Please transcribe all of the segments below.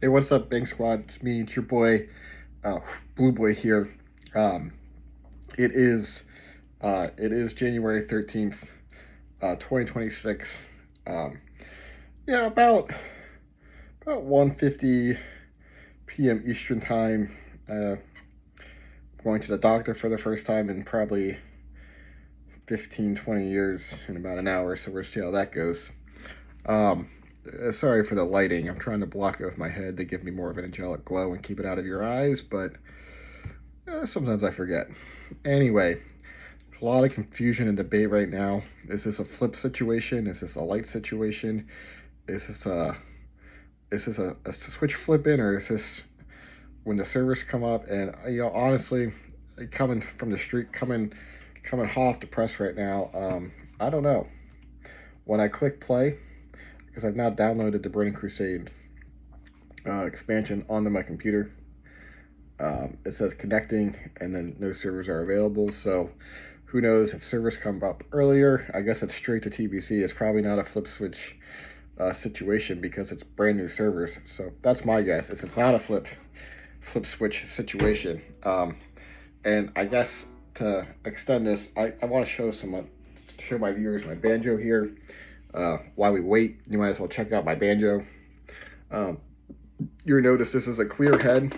Hey, what's up, Bang Squad? It's me, it's your boy, Blueboi here. Um, it is January 13th, 2026. Um, yeah, about 1:50 p.m. Eastern time. Going to the doctor for the first time in probably 15, 20 years in about an hour. So we'll see how that goes. Um, Sorry for the lighting. I'm trying to block it with my head to give me more of an angelic glow and keep it out of your eyes, but sometimes I forget. Anyway, there's a lot of confusion and debate right now. Is this a flip situation? Is this a light situation? Is this a switch flipping, or is this when the servers come up? And honestly, coming from the street, coming hot off the press right now. I don't know. When I click play, because I've now downloaded the Burning Crusade expansion onto my computer. It says connecting, and then no servers are available. So who knows if servers come up earlier? I guess it's straight to TBC. It's probably not a flip switch situation because it's brand new servers. So that's my guess. It's not a flip switch situation. And I guess to extend this, I want to show my viewers my banjo here. While we wait, you might as well check out my banjo. You'll notice this is a clear head.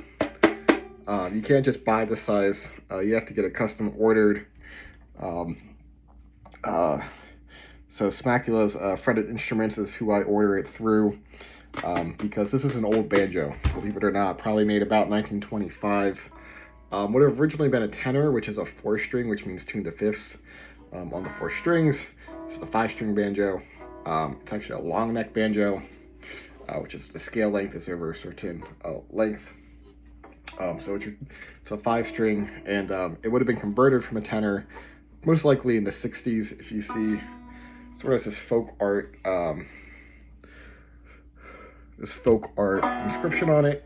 You can't just buy this size. You have to get a custom ordered. So Smackula's Fretted Instruments is who I order it through, because this is an old banjo, believe it or not, probably made about 1925. Would have originally been a tenor, which is a 4-string, which means tuned to fifths on the 4 strings. This is a 5-string banjo. It's actually a long neck banjo, which is the scale length is over a certain length. So it's a 5-string, and it would have been converted from a tenor, most likely in the 60s. If you see sort of this folk art inscription on it,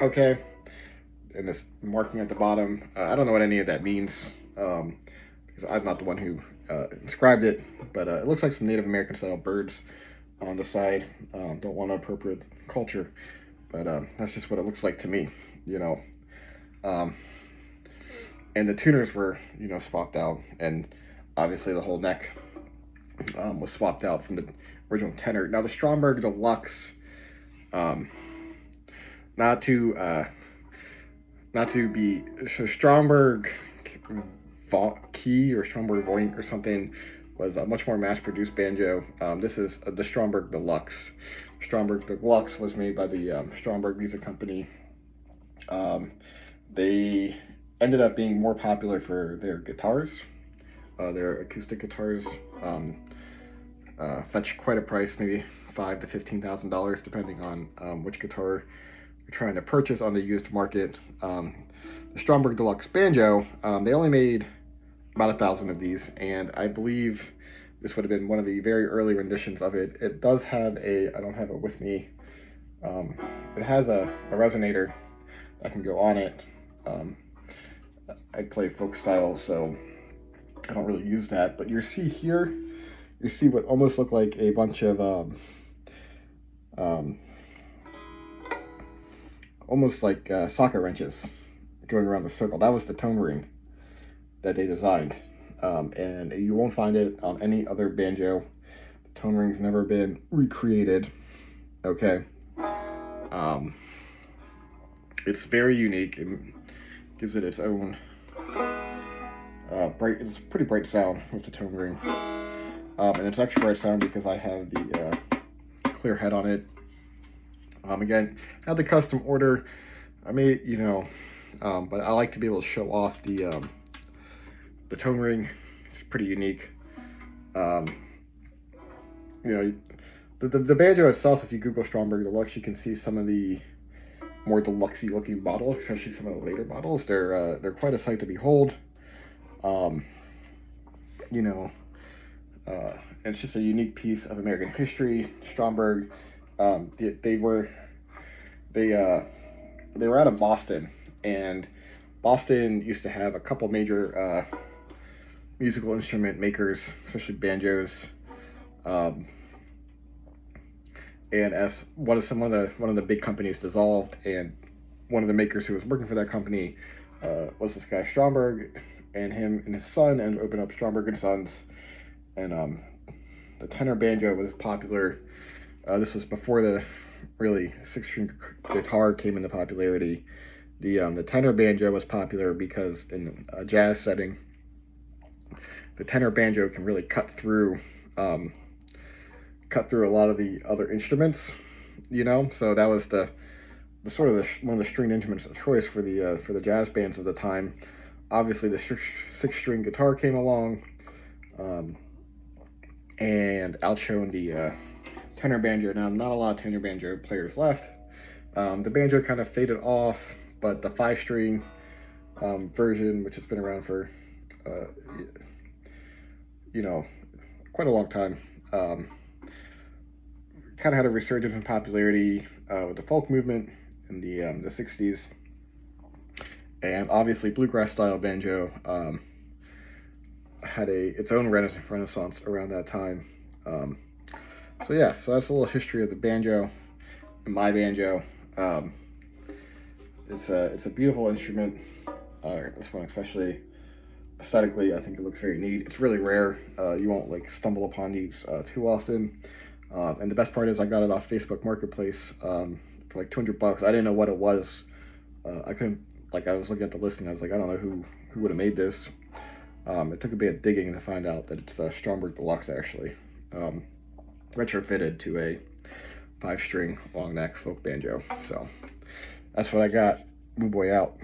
okay, and this marking at the bottom. I don't know what any of that means, because I'm not the one who inscribed it, but it looks like some Native American style birds on the side. Don't want to appropriate culture, but that's just what it looks like to me, and the tuners were, swapped out, and obviously the whole neck was swapped out from the original tenor. Now the Stromberg Deluxe, not to be so Stromberg Key or Stromberg Voint or something, was a much more mass-produced banjo. This is the Stromberg Deluxe. Stromberg Deluxe was made by the Stromberg Music Company. They ended up being more popular for their guitars. Their acoustic guitars fetch quite a price, maybe $5,000 to $15,000, depending on which guitar you're trying to purchase on the used market. The Stromberg Deluxe banjo, they only made about 1,000 of these, and I believe this would have been one of the very early renditions of it. It does have I don't have it with me. It has a resonator that can go on it. I play folk style, so I don't really use that. But you see what almost look like a bunch of almost like socket wrenches going around the circle. That was the tone ring that they designed, and you won't find it on any other banjo. The tone ring's never been recreated. Okay, it's very unique. It gives it its own it's a pretty bright sound with the tone ring, and it's extra bright sound because I have the clear head on it. Again, had the custom order. I made, but I like to be able to show off the tone ring. It's pretty unique. The banjo itself, if you Google Stromberg Deluxe, you can see some of the more deluxe-y looking models, especially some of the later models. They're quite a sight to behold. It's just a unique piece of American history. Stromberg, they were out of Boston, and Boston used to have a couple major musical instrument makers, especially banjos. And as one of the big companies dissolved, and one of the makers who was working for that company was this guy Stromberg, and him and his son, and opened up Stromberg and Sons, and the tenor banjo was popular. This was before the really six-string guitar came into popularity. The tenor banjo was popular because in a jazz setting, the tenor banjo can really cut through a lot of the other instruments, you know. So that was the sort of one of the stringed instruments of choice for the jazz bands of the time. Obviously, the six-string guitar came along, and outshone the tenor banjo. Now, not a lot of tenor banjo players left. The banjo kind of faded off, but the five-string version, which has been around for uh, you know, quite a long time, kind of had a resurgence in popularity with the folk movement in the 60s, and obviously bluegrass style banjo had its own renaissance around that time. So yeah, so that's a little history of the banjo, my banjo. Um, it's a beautiful instrument. This one especially aesthetically, I think it looks very neat. It's really rare. You won't like stumble upon these too often. And the best part is I got it off Facebook Marketplace for like $200. I didn't know what it was. I couldn't, like, I was looking at the listing. I was like, I don't know who would have made this. It took a bit of digging to find out that it's a Stromberg Deluxe, actually. Retrofitted to a 5-string long neck folk banjo. So that's what I got. Mooboi out.